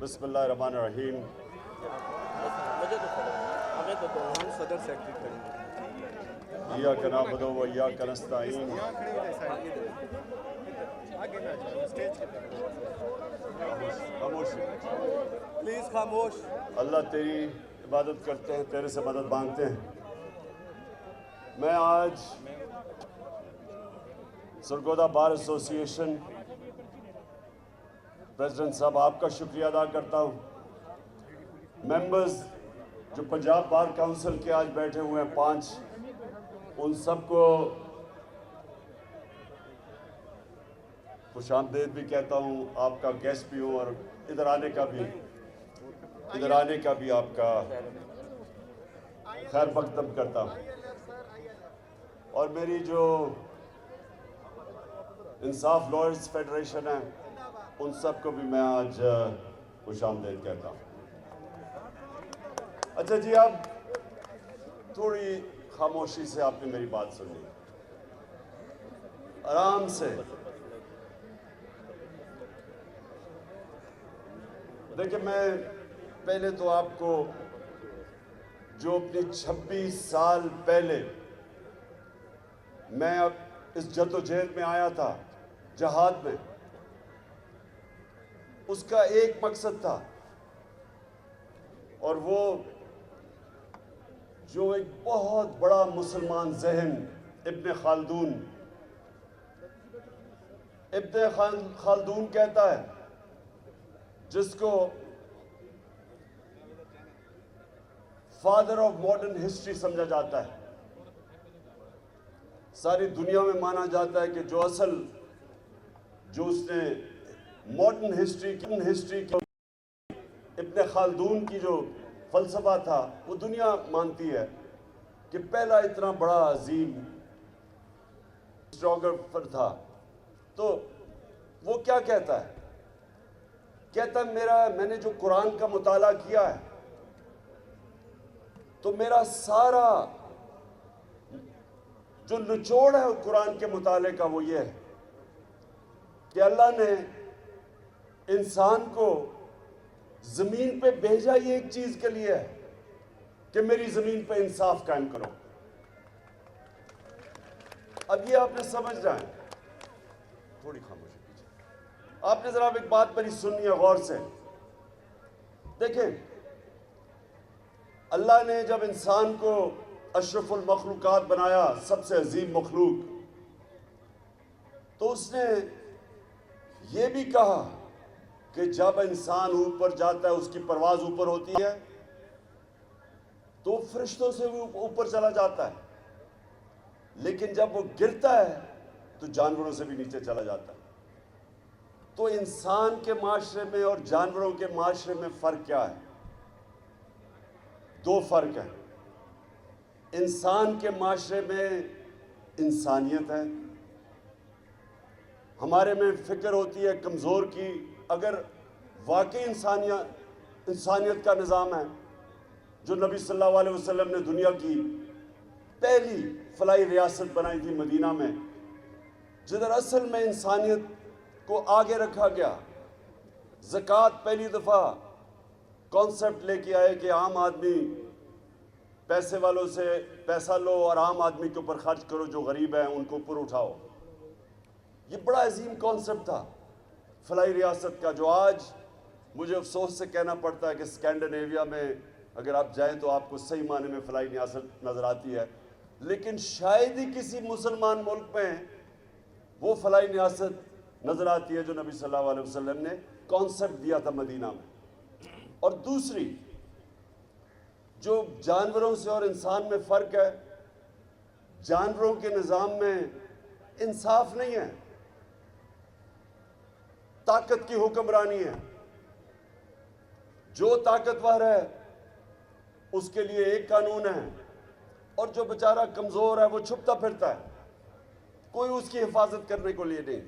بسم اللہ الرحمن الرحیم. ہم صدر سیکرٹری کریں گے. ایاک نعبد و ایاک نستعین. خاموشی. پلیز خاموش. اللہ تیری عبادت کرتے ہیں، تیرے سے مدد مانگتے ہیں. میں آج سرگودا بار ایسوسی ایشن پریزیڈنٹ صاحب آپ کا شکریہ ادا کرتا ہوں. ممبرز جو پنجاب بار کونسل کے آج بیٹھے ہوئے ہیں 5، ان سب کو خوش آمدید بھی کہتا ہوں. آپ کا گیسٹ بھی ہوں اور ادھر آنے کا بھی آپ کا خیر مقدم کرتا ہوں. اور میری جو انصاف لائرز فیڈریشن ہے ان سب کو بھی میں آج خوش آمدید کہتا ہوں. اچھا جی، اب تھوڑی خاموشی سے آپ نے میری بات سنی، آرام سے. دیکھیں، میں پہلے تو آپ کو جو اپنی 26 سال پہلے میں اب اس جد و جہد میں آیا تھا، جہاد میں، اس کا ایک مقصد تھا، اور وہ جو ایک بہت بڑا مسلمان ذہن ابن خلدون کہتا ہے، جس کو فادر آف ماڈرن ہسٹری سمجھا جاتا ہے. ساری دنیا میں مانا جاتا ہے کہ جو اس نے ماڈرن ہسٹری کی ابن خلدون کی جو فلسفہ تھا، وہ دنیا مانتی ہے کہ پہلا اتنا بڑا عظیم ہسٹوریوگرافر تھا. تو وہ کیا کہتا ہے؟ کہتا ہے میں نے جو قرآن کا مطالعہ کیا ہے تو میرا سارا جو نچوڑ ہے قرآن کے مطالعے کا وہ یہ ہے کہ اللہ نے انسان کو زمین پہ بھیجا یہ ایک چیز کے لیے ہے کہ میری زمین پہ انصاف قائم کرو. اب یہ آپ نے سمجھ جائیں، تھوڑی خاموشی کیجیے. آپ نے ذرا ایک بات میری سننی ہے غور سے. دیکھیں، اللہ نے جب انسان کو اشرف المخلوقات بنایا، سب سے عظیم مخلوق، تو اس نے یہ بھی کہا کہ جب انسان اوپر جاتا ہے، اس کی پرواز اوپر ہوتی ہے تو فرشتوں سے وہ اوپر چلا جاتا ہے، لیکن جب وہ گرتا ہے تو جانوروں سے بھی نیچے چلا جاتا ہے. تو انسان کے معاشرے میں اور جانوروں کے معاشرے میں فرق کیا ہے؟ 2 فرق ہیں. انسان کے معاشرے میں انسانیت ہے، ہمارے میں فکر ہوتی ہے کمزور کی. اگر واقعی انسانیت کا نظام ہے، جو نبی صلی اللہ علیہ وسلم نے دنیا کی پہلی فلاحی ریاست بنائی تھی مدینہ میں، جدھر اصل میں انسانیت کو آگے رکھا گیا. زکوٰۃ پہلی دفعہ کانسیپٹ لے کے آئے کہ عام آدمی پیسے والوں سے پیسہ لو اور عام آدمی کے اوپر خرچ کرو، جو غریب ہیں ان کو اوپر اٹھاؤ. یہ بڑا عظیم کانسیپٹ تھا فلاحی ریاست کا، جو آج مجھے افسوس سے کہنا پڑتا ہے کہ اسکینڈینیویا میں اگر آپ جائیں تو آپ کو صحیح معنی میں فلاحی ریاست نظر آتی ہے، لیکن شاید ہی کسی مسلمان ملک میں وہ فلاحی ریاست نظر آتی ہے جو نبی صلی اللہ علیہ وسلم نے کانسیپٹ دیا تھا مدینہ میں. اور دوسری جو جانوروں سے اور انسان میں فرق ہے، جانوروں کے نظام میں انصاف نہیں ہے، طاقت کی حکمرانی ہے. جو طاقتور ہے اس کے لیے ایک قانون ہے، اور جو بیچارہ کمزور ہے وہ چھپتا پھرتا ہے، کوئی اس کی حفاظت کرنے کو لیے نہیں.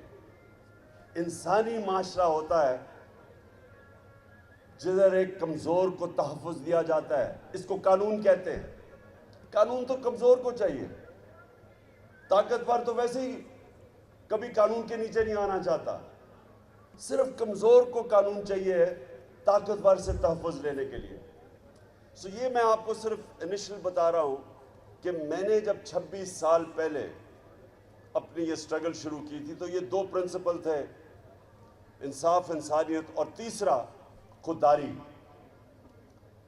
انسانی معاشرہ ہوتا ہے جدھر ایک کمزور کو تحفظ دیا جاتا ہے، اس کو قانون کہتے ہیں. قانون تو کمزور کو چاہیے، طاقتور تو ویسے ہی کبھی قانون کے نیچے نہیں آنا چاہتا. صرف کمزور کو قانون چاہیے طاقتور سے تحفظ لینے کے لیے. سو یہ میں آپ کو صرف انیشل بتا رہا ہوں کہ میں نے جب 26 سال پہلے اپنی یہ سٹرگل شروع کی تھی تو یہ 2 پرنسپل تھے: انصاف، انسانیت، اور تیسرا خودداری.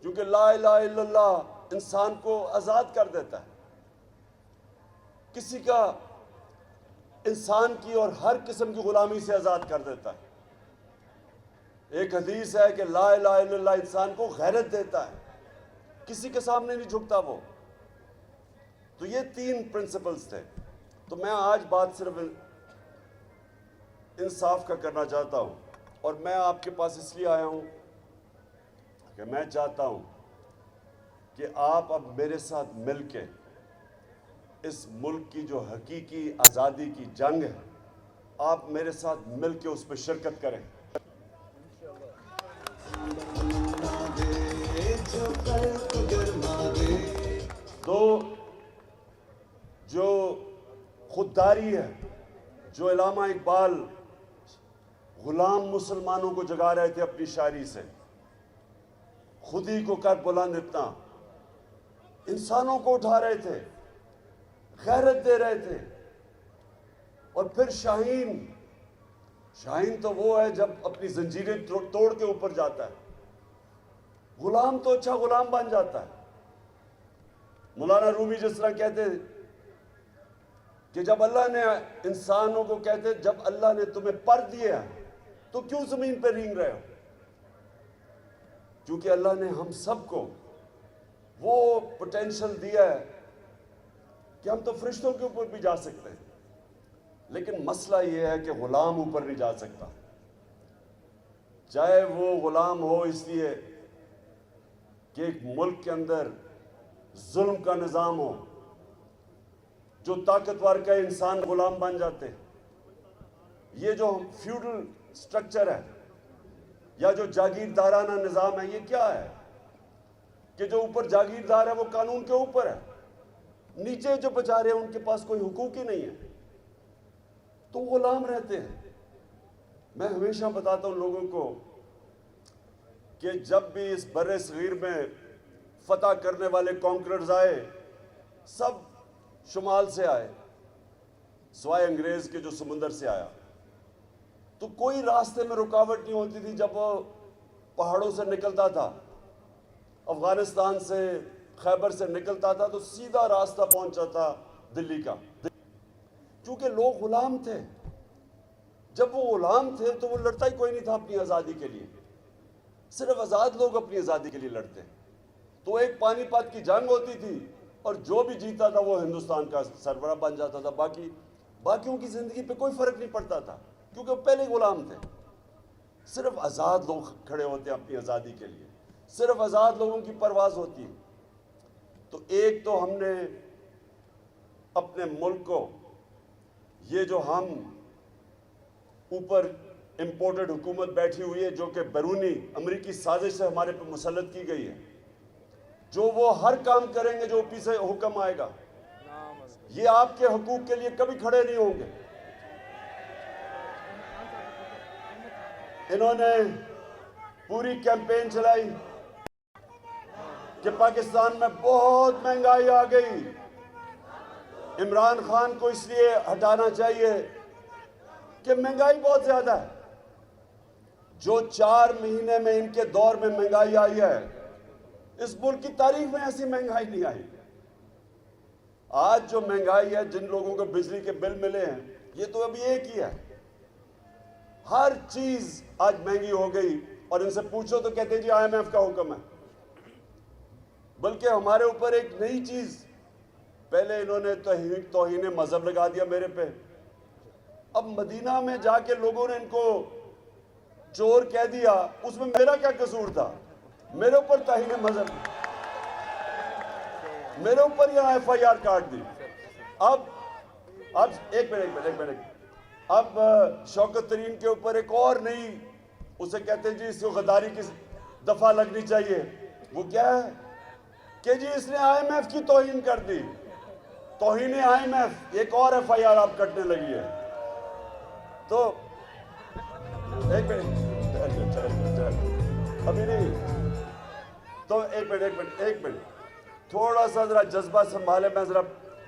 کیونکہ لا الہ الا اللہ انسان کو آزاد کر دیتا ہے، کسی کا انسان کی اور ہر قسم کی غلامی سے آزاد کر دیتا ہے. ایک حدیث ہے کہ لا الہ الا اللہ انسان کو غیرت دیتا ہے، کسی کے سامنے نہیں جھکتا وہ. تو یہ 3 پرنسپلز تھے. تو میں آج بات صرف انصاف کا کرنا چاہتا ہوں، اور میں آپ کے پاس اس لیے آیا ہوں کہ میں چاہتا ہوں کہ آپ اب میرے ساتھ مل کے اس ملک کی جو حقیقی آزادی کی جنگ ہے، آپ میرے ساتھ مل کے اس پہ شرکت کریں. تو جو خودداری ہے، جو علامہ اقبال غلام مسلمانوں کو جگا رہے تھے اپنی شاعری سے، خود ہی کو کر بلند اتنا، انسانوں کو اٹھا رہے تھے، غیرت دے رہے تھے. اور پھر شاہین تو وہ ہے جب اپنی زنجیریں توڑ کے اوپر جاتا ہے. غلام تو اچھا غلام بن جاتا ہے. مولانا رومی جس طرح کہتے کہ جب اللہ نے انسانوں کو کہتے جب اللہ نے تمہیں پر دیا تو کیوں زمین پہ رینگ رہے ہو؟ کیونکہ اللہ نے ہم سب کو وہ پوٹینشل دیا ہے کہ ہم تو فرشتوں کے اوپر بھی جا سکتے ہیں، لیکن مسئلہ یہ ہے کہ غلام اوپر نہیں جا سکتا. چاہے وہ غلام ہو اس لیے کہ ایک ملک کے اندر ظلم کا نظام ہو، جو طاقتور کا انسان غلام بن جاتے. یہ جو فیوڈل سٹرکچر ہے یا جو جاگیردارانہ نظام ہے، یہ کیا ہے کہ جو اوپر جاگیردار ہے وہ قانون کے اوپر ہے، نیچے جو بیچارے ہیں ان کے پاس کوئی حقوق ہی نہیں ہے، تو غلام رہتے ہیں. میں ہمیشہ بتاتا ہوں لوگوں کو کہ جب بھی اس بر صغیر میں فتح کرنے والے کانکررز آئے، سب شمال سے آئے سوائے انگریز کے جو سمندر سے آیا. تو کوئی راستے میں رکاوٹ نہیں ہوتی تھی. جب وہ پہاڑوں سے نکلتا تھا، افغانستان سے، خیبر سے نکلتا تھا، تو سیدھا راستہ پہنچا تھا دلی کا، کیونکہ لوگ غلام تھے. جب وہ غلام تھے تو وہ لڑتا ہی کوئی نہیں تھا اپنی آزادی کے لیے. صرف آزاد لوگ اپنی آزادی کے لیے لڑتے. تو ایک پانی پت کی جنگ ہوتی تھی اور جو بھی جیتا تھا وہ ہندوستان کا سربراہ بن جاتا تھا. باقیوں کی زندگی پہ کوئی فرق نہیں پڑتا تھا کیونکہ وہ پہلے غلام تھے. صرف آزاد لوگ کھڑے ہوتے ہیں اپنی آزادی کے لیے، صرف آزاد لوگوں کی پرواز ہوتی ہے. تو ایک تو ہم نے اپنے ملک کو یہ جو ہم اوپر امپورٹڈ حکومت بیٹھی ہوئی ہے جو کہ بیرونی امریکی سازش سے ہمارے پہ مسلط کی گئی ہے، جو وہ ہر کام کریں گے جو اوپر سے حکم آئے گا، یہ آپ کے حقوق کے لیے کبھی کھڑے نہیں ہوں گے. انہوں نے پوری کیمپین چلائی کہ پاکستان میں بہت مہنگائی آ گئی، عمران خان کو اس لیے ہٹانا چاہیے کہ مہنگائی بہت زیادہ ہے. جو 4 مہینے میں ان کے دور میں مہنگائی آئی ہے، اس ملک کی تاریخ میں ایسی مہنگائی نہیں آئی. آج جو مہنگائی ہے، جن لوگوں کو بجلی کے بل ملے ہیں، یہ تو ابھی ایک ہی ہے. ہر چیز آج مہنگی ہو گئی، اور ان سے پوچھو تو کہتے ہیں جی IMF کا حکم ہے. بلکہ ہمارے اوپر ایک نئی چیز، پہلے انہوں نے توہین مذہب لگا دیا میرے پہ. اب مدینہ میں جا کے لوگوں نے ان کو چور کہہ دیا، اس میں میرا کیا قصور تھا؟ میرے اوپر توہین مذہب، میرے اوپر یہاں FIR کاٹ دی. اب ایک منٹ اب شوکت ترین کے اوپر ایک اور نئی، اسے کہتے ہیں جی اس کو غداری کی دفعہ لگنی چاہیے. وہ کیا ہے کہ جی اس نے IMF کی توہین کر دی. توہین IMF، ایک اور FIR آپ کٹنے لگی ہے. تو ایک منٹ ابھی نہیں تو ایک منٹ تھوڑا سا ذرا جذبہ سنبھالے. میں ذرا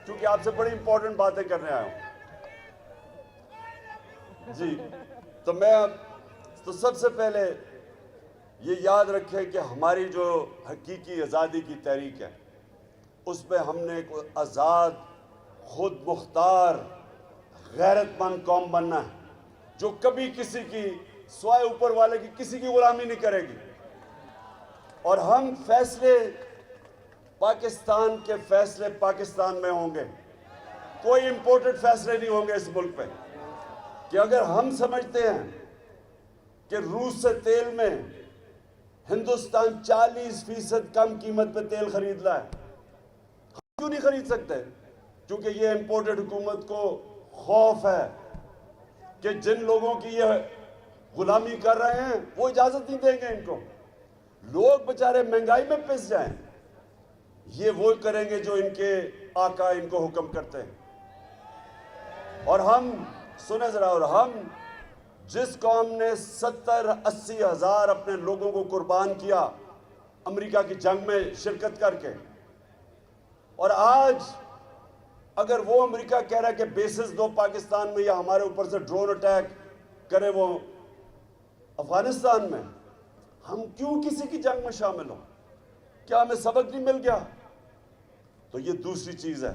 کیونکہ آپ سے بڑی امپورٹنٹ باتیں کرنے آیا ہوں جی. تو سب سے پہلے یہ یاد رکھیں کہ ہماری جو حقیقی آزادی کی تحریک ہے اس پہ ہم نے ایک آزاد خود مختار غیرت مند قوم بننا ہے جو کبھی کسی کی سوائے اوپر والے کی کسی کی غلامی نہیں کرے گی. اور ہم فیصلے پاکستان کے فیصلے پاکستان میں ہوں گے. کوئی امپورٹڈ فیصلے نہیں ہوں گے اس ملک پہ. کہ اگر ہم سمجھتے ہیں کہ روس سے تیل میں ہندوستان 40% کم قیمت پہ تیل خرید رہا ہے, ہم کیوں نہیں خرید سکتے؟ کیونکہ یہ امپورٹڈ حکومت کو خوف ہے کہ جن لوگوں کی یہ غلامی کر رہے ہیں وہ اجازت نہیں دیں گے ان کو. لوگ بچارے مہنگائی میں پس جائیں. یہ وہ کریں گے جو ان کے آقا ان کو حکم کرتے ہیں. اور ہم سنیں ذرا, اور ہم جس قوم نے 70-80 ہزار اپنے لوگوں کو قربان کیا امریکہ کی جنگ میں شرکت کر کے, اور آج اگر وہ امریکہ کہہ رہا ہے کہ بیسز دو پاکستان میں یا ہمارے اوپر سے ڈرون اٹیک کرے وہ افغانستان میں, ہم کیوں کسی کی جنگ میں شامل ہوں؟ کیا ہمیں سبق نہیں مل گیا؟ تو یہ دوسری چیز ہے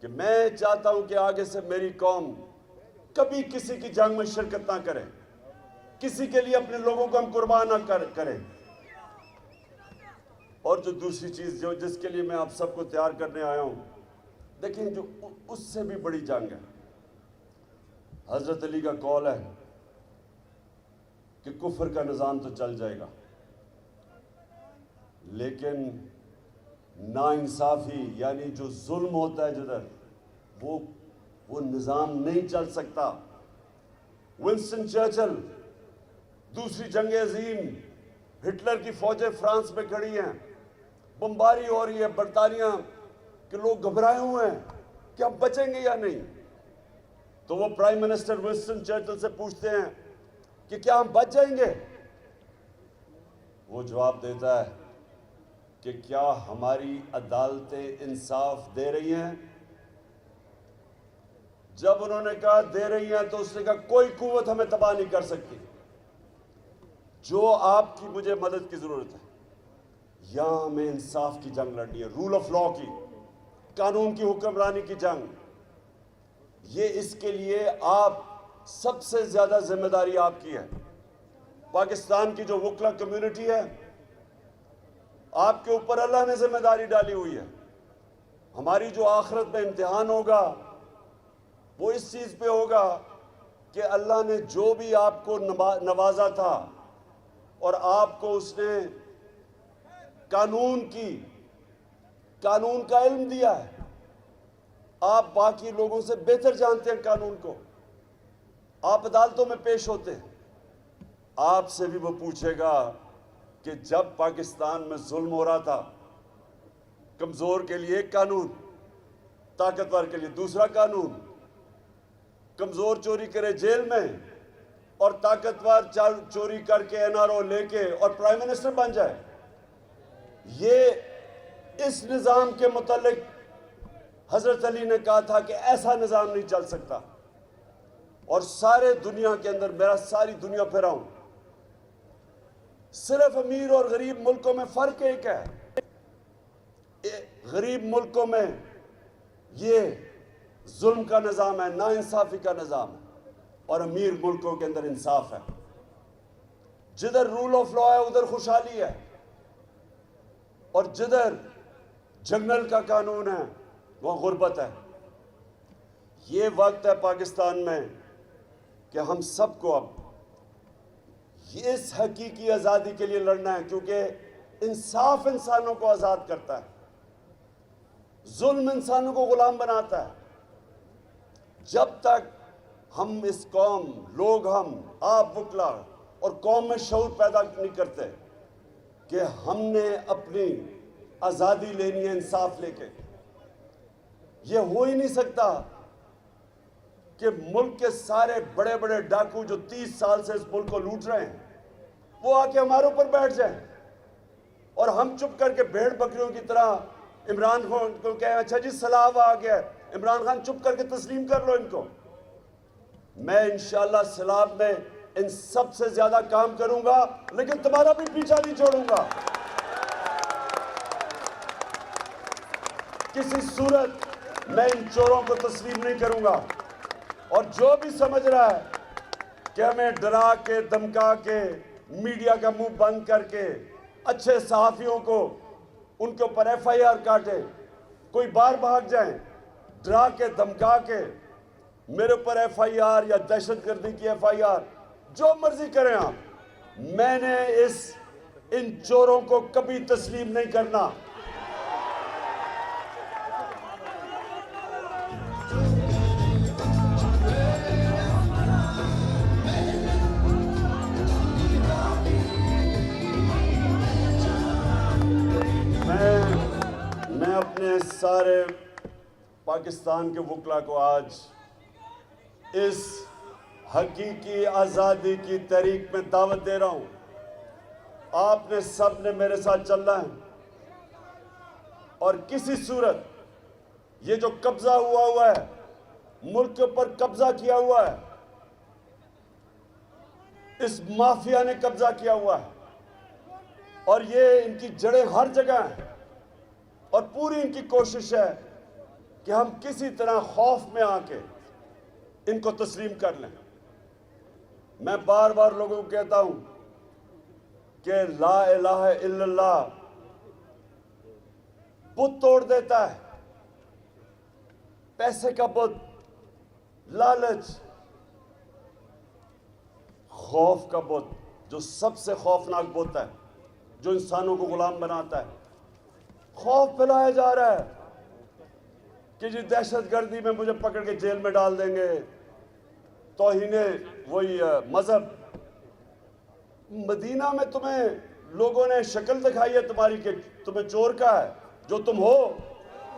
کہ میں چاہتا ہوں کہ آگے سے میری قوم کبھی کسی کی جنگ میں شرکت نہ کرے, کسی کے لیے اپنے لوگوں کو ہم قربان نہ کریں. اور جو دوسری چیز جس کے لیے میں آپ سب کو تیار کرنے آیا ہوں, دیکھیں جو اس سے بھی بڑی جنگ ہے. حضرت علی کا قول ہے کہ کفر کا نظام تو چل جائے گا لیکن ناانصافی یعنی جو ظلم ہوتا ہے جدھر وہ نظام نہیں چل سکتا. ونسٹن چرچل, دوسری جنگ عظیم, ہٹلر کی فوجیں فرانس میں کھڑی ہیں, بمباری ہو رہی ہے برطانیہ کہ لوگ گھبرائے ہوئے ہیں کہ ہم بچیں گے یا نہیں. تو وہ پرائم منسٹر ونسٹن چرچل سے پوچھتے ہیں کہ کیا ہم بچ جائیں گے؟ وہ جواب دیتا ہے کہ کیا ہماری عدالتیں انصاف دے رہی ہیں؟ جب انہوں نے کہا دے رہی ہیں تو اس نے کہا کوئی قوت ہمیں تباہ نہیں کر سکتی. جو آپ کی مجھے مدد کی ضرورت ہے, یہاں ہمیں انصاف کی جنگ لڑنی ہے, رول آف لا کی, قانون کی حکمرانی کی جنگ. یہ اس کے لیے آپ سب سے زیادہ ذمہ داری آپ کی ہے. پاکستان کی جو وکلا کمیونٹی ہے, آپ کے اوپر اللہ نے ذمہ داری ڈالی ہوئی ہے. ہماری جو آخرت میں امتحان ہوگا وہ اس چیز پہ ہوگا کہ اللہ نے جو بھی آپ کو نوازا تھا اور آپ کو اس نے قانون کا علم دیا ہے, آپ باقی لوگوں سے بہتر جانتے ہیں قانون کو, آپ عدالتوں میں پیش ہوتے ہیں. آپ سے بھی وہ پوچھے گا کہ جب پاکستان میں ظلم ہو رہا تھا, کمزور کے لیے ایک قانون, طاقتور کے لیے دوسرا قانون, کمزور چوری کرے جیل میں اور طاقتور چوری کر کے NRO لے کے اور پرائم منسٹر بن جائے. یہ اس نظام کے متعلق حضرت علی نے کہا تھا کہ ایسا نظام نہیں چل سکتا. اور سارے دنیا کے اندر, میرا ساری دنیا پھرا ہوں, صرف امیر اور غریب ملکوں میں فرق ایک ہے. غریب ملکوں میں یہ ظلم کا نظام ہے, ناانصافی کا نظام ہے, اور امیر ملکوں کے اندر انصاف ہے. جدھر رول آف لا ہے ادھر خوشحالی ہے, اور جدھر جنگل کا قانون ہے وہ غربت ہے. یہ وقت ہے پاکستان میں کہ ہم سب کو اب اس حقیقی آزادی کے لیے لڑنا ہے, کیونکہ انصاف انسانوں کو آزاد کرتا ہے, ظلم انسانوں کو غلام بناتا ہے. جب تک ہم اس قوم, لوگ ہم, آپ وکلا اور قوم میں شعور پیدا نہیں کرتے کہ ہم نے اپنی آزادی لینی ہے انصاف لے کے, یہ ہو ہی نہیں سکتا کہ ملک کے سارے بڑے بڑے ڈاکو جو 30 سال سے اس ملک کو لوٹ رہے ہیں, وہ آ کے ہمارے اوپر بیٹھ جائیں اور ہم چپ کر کے بھیڑ بکریوں کی طرح عمران خان کو کہیں اچھا جی سیلاب آ گیا ہے، عمران خان چپ کر کے تسلیم کر لو ان کو۔ میں انشاءاللہ سیلاب میں ان سب سے زیادہ کام کروں گا، لیکن تمہارا بھی پیچھا نہیں چھوڑوں گا۔ کسی صورت میں ان چوروں کو تسلیم نہیں کروں گا، اور جو بھی سمجھ رہا ہے کہ ہمیں ڈرا کے دھمکا کے میڈیا کا منہ بند کر کے اچھے صحافیوں کو ان کے اوپر ایف آئی آر کاٹے، کوئی باہر بھاگ جائیں، ڈرا کے دھمکا کے میرے اوپر ایف آئی آر یا دہشت گردی کی ایف آئی آر جو مرضی کریں آپ، میں نے ان چوروں کو کبھی تسلیم نہیں کرنا۔ میں اپنے سارے پاکستان کے وکلا کو آج اس حقیقی آزادی کی تحریک میں دعوت دے رہا ہوں۔ آپ نے سب نے میرے ساتھ چلنا ہے، اور کسی صورت یہ جو قبضہ ہوا ہے، ملک کے اوپر قبضہ کیا ہوا ہے، اس مافیا نے قبضہ کیا ہوا ہے، اور یہ ان کی جڑیں ہر جگہ ہیں، اور پوری ان کی کوشش ہے کہ ہم کسی طرح خوف میں آ کے ان کو تسلیم کر لیں۔ میں بار بار لوگوں کو کہتا ہوں کہ لا الہ الا اللہ بت توڑ دیتا ہے، پیسے کا بت، لالچ، خوف کا بت جو سب سے خوفناک بت ہے، جو انسانوں کو غلام بناتا ہے۔ خوف پھیلایا جا رہا ہے کہ جی دہشت گردی میں مجھے پکڑ کے جیل میں ڈال دیں گے، توہین وہی مذہب۔ مدینہ میں تمہیں لوگوں نے شکل دکھائی ہے تمہاری کہ تمہیں چور کا ہے جو تم ہو،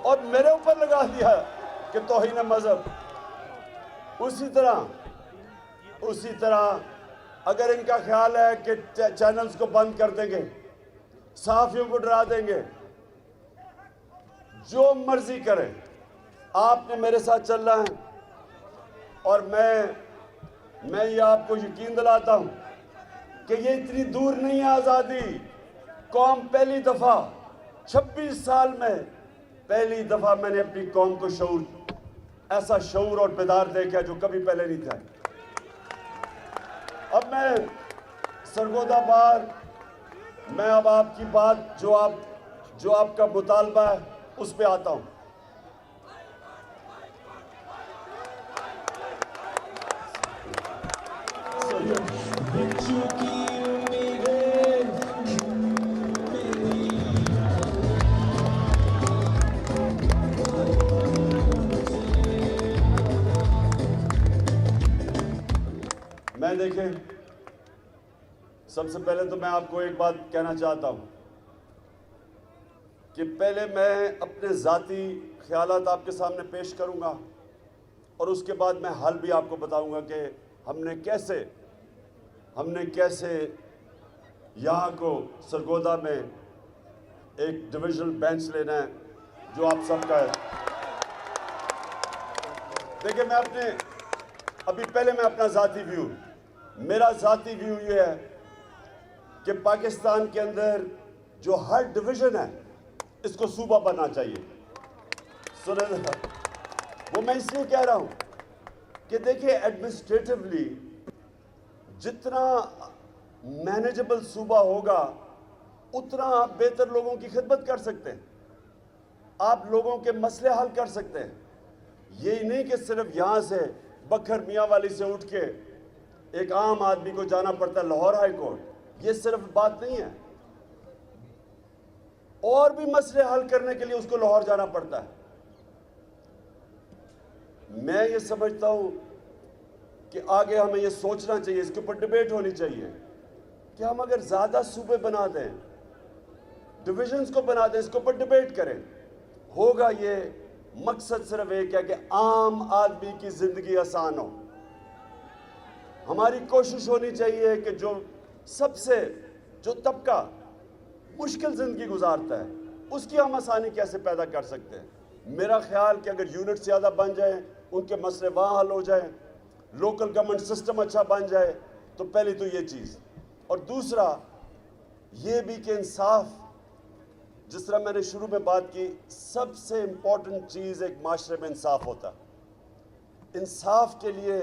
اور میرے اوپر لگا دیا کہ توہین مذہب۔ اسی طرح اگر ان کا خیال ہے کہ چینلز کو بند کر دیں گے، صحافیوں کو ڈرا دیں گے، جو مرضی کریں، آپ نے میرے ساتھ چلنا ہے، اور میں یہ آپ کو یقین دلاتا ہوں کہ یہ اتنی دور نہیں ہے آزادی۔ قوم پہلی دفعہ 26 سال میں پہلی دفعہ میں نے اپنی قوم کو ایسا شعور اور بیدار دیکھا جو کبھی پہلے نہیں تھا۔ اب میں سرگودا بار میں اب آپ کی بات جو آپ کا مطالبہ ہے اس پہ آتا ہوں۔ میں دیکھیں، سب سے پہلے تو میں آپ کو ایک بات کہنا چاہتا ہوں کہ پہلے میں اپنے ذاتی خیالات آپ کے سامنے پیش کروں گا، اور اس کے بعد میں حل بھی آپ کو بتاؤں گا کہ ہم نے کیسے یہاں کو سرگودا میں ایک ڈویژنل بینچ لینا ہے جو آپ سب کا ہے۔ دیکھیں، میں اپنا ذاتی ویو، میرا ذاتی ویو یہ ہے کہ پاکستان کے اندر جو ہر ڈویژن ہے اس کو صوبہ بننا چاہیے۔ وہ میں اس لیے کہہ رہا ہوں کہ دیکھیں، ایڈمنسٹریٹولی جتنا مینیجبل صوبہ ہوگا اتنا آپ بہتر لوگوں کی خدمت کر سکتے ہیں، آپ لوگوں کے مسئلے حل کر سکتے ہیں۔ یہی نہیں کہ صرف یہاں سے بکھر میاں والی سے اٹھ کے ایک عام آدمی کو جانا پڑتا ہے لاہور ہائی کورٹ، یہ صرف بات نہیں ہے، اور بھی مسئلے حل کرنے کے لیے اس کو لاہور جانا پڑتا ہے۔ میں یہ سمجھتا ہوں کہ آگے ہمیں یہ سوچنا چاہیے، اس کے اوپر ڈیبیٹ ہونی چاہیے کہ ہم اگر زیادہ صوبے بنا دیں، ڈویژنز کو بنا دیں، اس کے اوپر ڈیبیٹ کریں، ہوگا یہ مقصد صرف ایک ہے کہ عام آدمی کی زندگی آسان ہو۔ ہماری کوشش ہونی چاہیے کہ جو سب سے جو طبقہ مشکل زندگی گزارتا ہے اس کی ہم آسانی کیسے پیدا کر سکتے ہیں؟ میرا خیال کہ اگر یونٹ زیادہ بن جائیں، ان کے مسئلے وہاں حل ہو جائیں، لوکل گورنمنٹ سسٹم اچھا بن جائے، تو پہلی تو یہ چیز، اور دوسرا یہ بھی کہ انصاف، جس طرح میں نے شروع میں بات کی، سب سے امپورٹنٹ چیز ایک معاشرے میں انصاف ہوتا ہے۔ انصاف کے لیے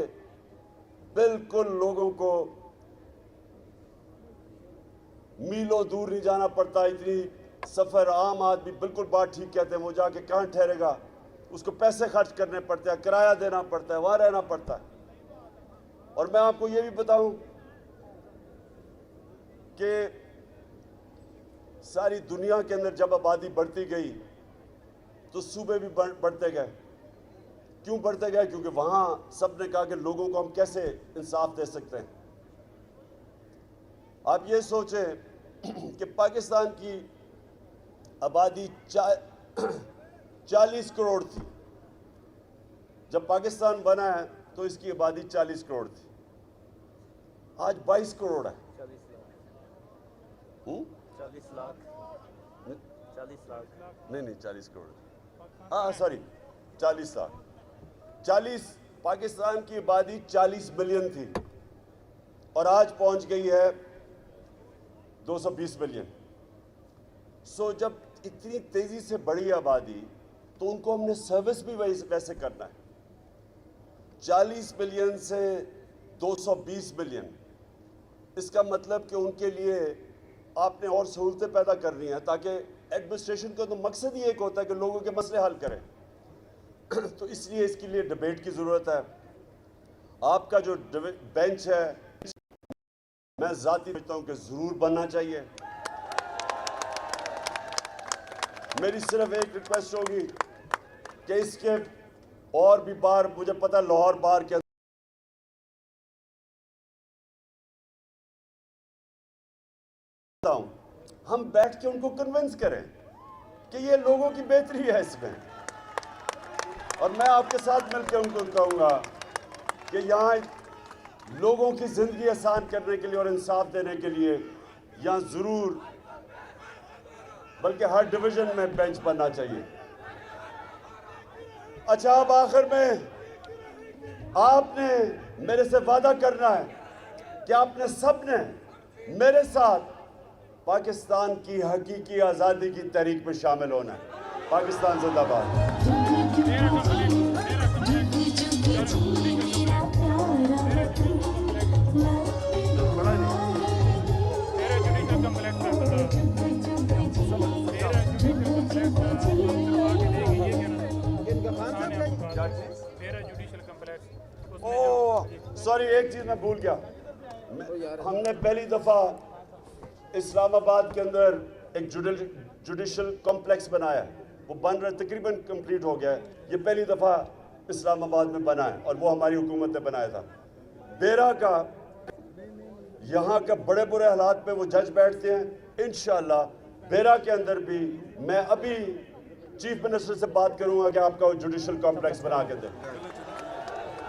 بالکل لوگوں کو میلوں دور نہیں جانا پڑتا، اتنی سفر عام آدمی بالکل بات ٹھیک کہتے ہیں، وہ جا کے کہاں ٹھہرے گا، اس کو پیسے خرچ کرنے پڑتے ہیں، کرایہ دینا پڑتا ہے، وہاں رہنا پڑتا ہے۔ اور میں آپ کو یہ بھی بتاؤں کہ ساری دنیا کے اندر جب آبادی بڑھتی گئی تو صوبے بھی بڑھتے گئے۔ کیوں بڑھتے گئے؟ کیونکہ وہاں سب نے کہا کہ لوگوں کو ہم کیسے انصاف دے سکتے ہیں۔ آپ یہ سوچیں کہ پاکستان کی آبادی 40 کروڑ تھی، جب پاکستان بنا ہے تو اس کی آبادی 40 کروڑ تھی، آج 22 کروڑ ہے۔ 40 لاکھ نہیں 40 کروڑ، سوری 40 لاکھ۔ پاکستان کی آبادی 40 ملین تھی اور آج پہنچ گئی ہے 220 ملین۔ سو جب اتنی تیزی سے بڑھی آبادی تو ان کو ہم نے سروس بھی ویسے کرنا ہے۔ 40 ملین سے 220 ملین، اس کا مطلب کہ ان کے لیے آپ نے اور سہولتیں پیدا کرنی ہیں، تاکہ ایڈمنسٹریشن کا تو مقصد ہی ایک ہوتا ہے کہ لوگوں کے مسئلے حل کریں۔ تو اس لیے اس کے لیے ڈیبیٹ کی ضرورت ہے۔ آپ کا جو بینچ ہے، میں ذاتی سمجھتا ہوں کہ ضرور بننا چاہیے۔ میری صرف ایک ریکویسٹ ہوگی کہ اس کے اور بھی بار، مجھے پتہ ہے لاہور بار کے ہم بیٹھ کے ان کو کنونس کریں کہ یہ لوگوں کی بہتری ہے اس میں، اور میں آپ کے ساتھ مل کے ان کو کہوں گا کہ یہاں لوگوں کی زندگی آسان کرنے کے لیے اور انصاف دینے کے لیے یہاں ضرور، بلکہ ہر ڈویژن میں بینچ بننا چاہیے۔ اچھا، اب آخر میں آپ نے میرے سے وعدہ کرنا ہے کہ آپ نے سب نے میرے ساتھ پاکستان کی حقیقی آزادی کی تحریک میں شامل ہونا ہے۔ پاکستان زندہ باد۔ سوری، ایک چیز میں بھول گیا، ہم نے پہلی دفعہ اسلام آباد کے اندر ایک جوڈیشل کمپلیکس بنایا ہے، وہ بن رہا تقریباً کمپلیٹ ہو گیا ہے۔ یہ پہلی دفعہ اسلام آباد میں بنا ہے اور وہ ہماری حکومت نے بنایا تھا۔ بیرا کا یہاں کا بڑے برے حالات میں وہ جج بیٹھتے ہیں، انشاءاللہ بیرا کے اندر بھی میں ابھی چیف منسٹر سے بات کروں گا کہ آپ کا جوڈیشل کمپلیکس بنا کے دیں۔